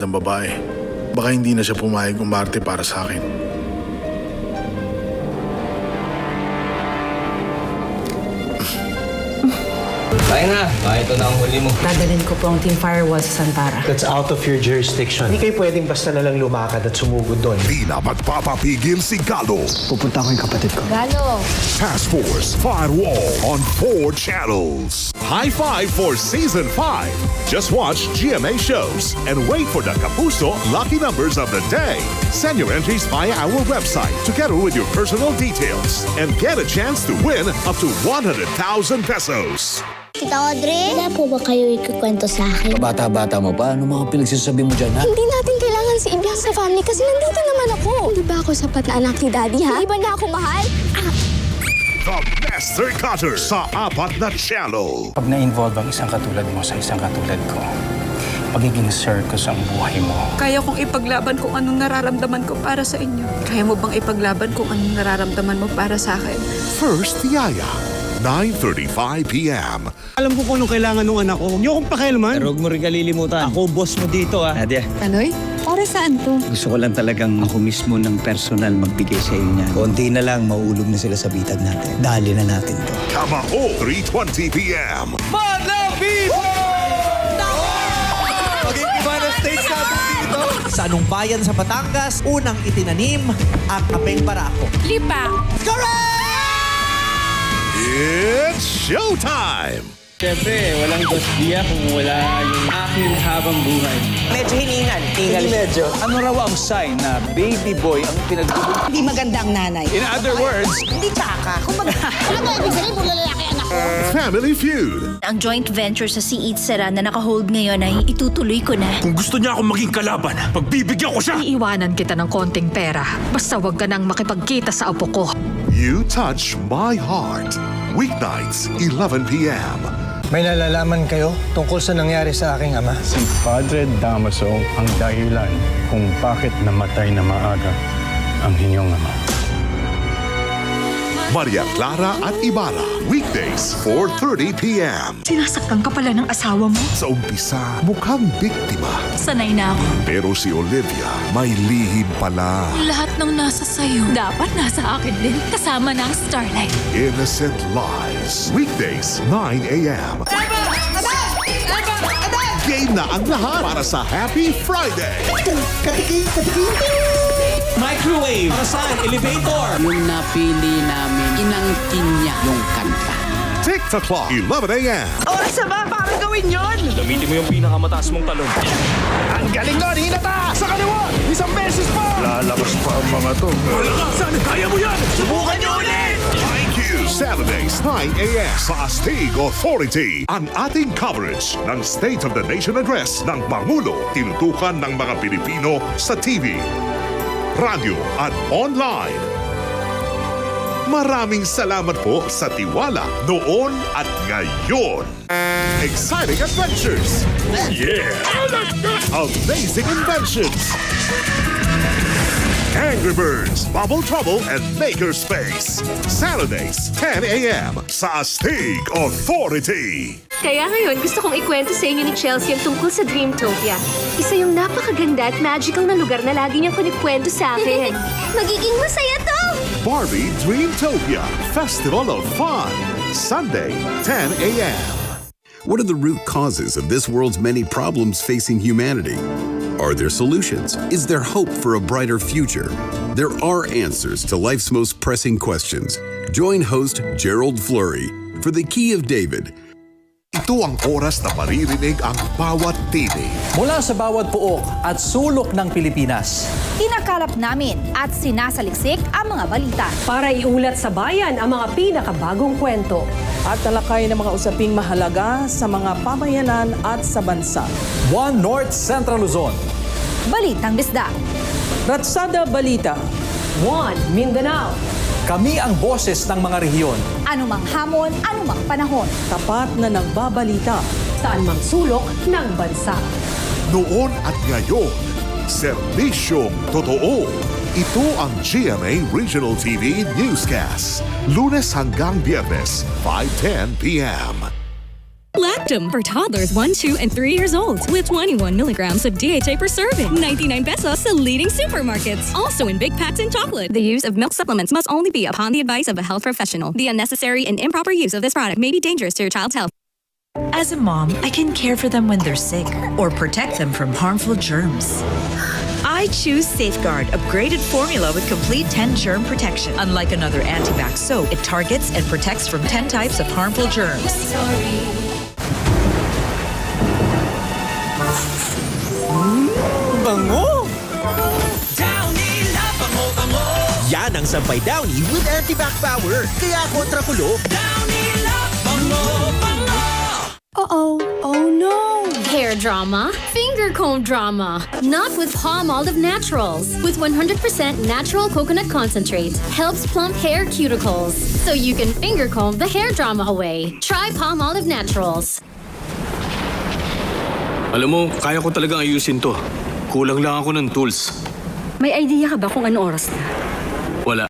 ng babae. Baka hindi na siya pumayag umarte para sa akin. Kaya nga, ito na ang huli mo. Dadalhin ko po ang Team Firewall sa Santara. That's out of your jurisdiction. Hindi kayo pwedeng basta na lang lumakad at sumugod doon. Di na magpapapigil si Galo. Pupunta ko yung kapatid ko. Galo! Task Force Firewall on 4 channels. High five for Season 5. Just watch GMA shows and wait for the Kapuso lucky numbers of the day. Send your entries via our website together with your personal details and get a chance to win up to 100,000 pesos. Tita Audrey, wala po ba kayo ikukwento sa akin? Bata-bata mo pa, ano mga pinagsasabi mo dyan, ha? Hindi natin kailangan si Ibiang sa family kasi nandito naman ako. Hindi ba ako sapat na anak ni Daddy, ha? Hindi ba na ako mahal? The Master Cutter sa 4 na channel. Pag na-involve ang isang katulad mo sa isang katulad ko, magiging circus ang buhay mo. Kaya kong ipaglaban kung anong nararamdaman ko para sa inyo. Kaya mo bang ipaglaban kung anong nararamdaman mo para sa akin? First Yaya, 9:35 p.m. Alam ko kung anong kailangan ng anak ko. Huwag niyo akong pakialaman. Pero huwag mo rin kalilimutan. Ako, boss mo dito, ha? Nadia, Anoy? Para saan to? gusto ko lang talagang ako mismo ng personal magbigay sa iyo niyan. Konti na lang, mauulog na sila sa bitag natin. Dali na natin to. Kamao, 3:20 p.m. Madlang people! Maging iba na stage natin dito. Sa anong bayan sa Batangas, unang itinanim ang kapeng barako. Lipa! It's showtime! Siyempre, walang Dosdia kung wala yung aking habang buhay. Medyo hiningal. Medyo. Ano raw ang sign na baby boy ang pinagdudugtong? Hindi maganda ang nanay. In other words, Hindi tsaka. Kumbaga, Ano ba ibig sabihin kung lalaki anak ko? Family Feud. Ang joint venture sa Si Eat Sera na nakahold ngayon ay itutuloy ko na. Kung gusto niya akong maging kalaban, pagbibigyan ko siya. Iiwanan kita ng konting pera. Basta wag ka nang makipagkita sa apo ko. You Touch My Heart. Weeknights, 11 p.m. May nalalaman kayo tungkol sa nangyari sa aking ama? Si Padre Damaso ang dahilan kung bakit namatay na maaga ang inyong ama. Maria Clara at Ibarra. Weekdays, 4:30 p.m. Sinasaktan ka pala ng asawa mo? Sa umpisa, mukhang biktima. Sanay na ako. Pero si Olivia, may lihim pala. Lahat ng nasa sayo, dapat nasa akin din. Kasama na ang Starlight. Innocent Lies. Weekdays, 9 a.m. Game na ang lahat para sa Happy Friday. microwave. Para saan? Elevator. Yung napili namin, inangkin niya yung kanta. Tick the clock, 11 a.m. Oras na ba para gawin yon? Gamitin mo yung pinakamataas mong talon. Ang galing nun! Hinata! Sa kaliwa! Isang beses pa! Lalabas pa ang mga to. Malakasan! Kaya mo yan! Subukan niyo ulit! IQ. Saturdays, 9 a.m. sa Astig Authority. Ang ating coverage ng State of the Nation Address ng Pangulo. Tinutukan ng mga Pilipino sa TV, radyo at online. Maraming salamat po sa tiwala noon at ngayon. Exciting adventures! Yeah! Amazing inventions! Angry Birds, Bubble Trouble, and Makerspace. Saturdays, 10 a.m. sa Astig Authority. Kaya ngayon, gusto kong ikwento sa inyo ni Chelsea ang tungkol sa Dreamtopia. Isa yung napakaganda at magical na lugar na lagi niyang kunikwento sa akin. Magiging masaya to! Barbie Dreamtopia, Festival of Fun. Sunday, 10 a.m. What are the root causes of this world's many problems facing humanity? Are there solutions? Is there hope for a brighter future? There are answers to life's most pressing questions. Join host Gerald Fleury for The Key of David. Ito ang oras na maririnig ang bawat tinig. Mula sa bawat puok at sulok ng Pilipinas. Kinakalap namin at sinasaliksik ang mga balita. Para iulat sa bayan ang mga pinakabagong kwento. At talakay ng mga usaping mahalaga sa mga pamayanan at sa bansa. One North Central Luzon. Balitang Bisda. Ratsada Balita. One, Mindanao. Kami ang boses ng mga rehiyon. Anumang hamon, anumang panahon. Tapat na nagbabalita. Saan mang sulok ng bansa. Noon at ngayon, serbisyong totoo. Ito ang GMA Regional TV Newscast. Lunes hanggang Biyernes, 5:10 p.m. Lactum for toddlers 1, 2, and 3 years old with 21 milligrams of DHA per serving. 99 pesos sa leading supermarkets. Also in big packs and chocolate. The use of milk supplements must only be upon the advice of a health professional. The unnecessary and improper use of this product may be dangerous to your child's health. As a mom, I can care for them when they're sick or protect them from harmful germs. I choose Safeguard upgraded formula with complete 10 germ protection. Unlike another anti-bac soap, it targets and protects from 10 types of harmful germs. Bango! Yan ang Sampay Downy with anti-bac power. Kaya kontra kulo. Uh-oh. Oh no. Hair drama? Finger comb drama. Not with Palmolive Naturals. With 100% natural coconut concentrate. Helps plump hair cuticles. So you can finger comb the hair drama away. Try Palmolive Naturals. Alam mo, kaya ko talagang ayusin to. Kulang lang ako ng tools. May idea ka ba kung ano oras na? Wala.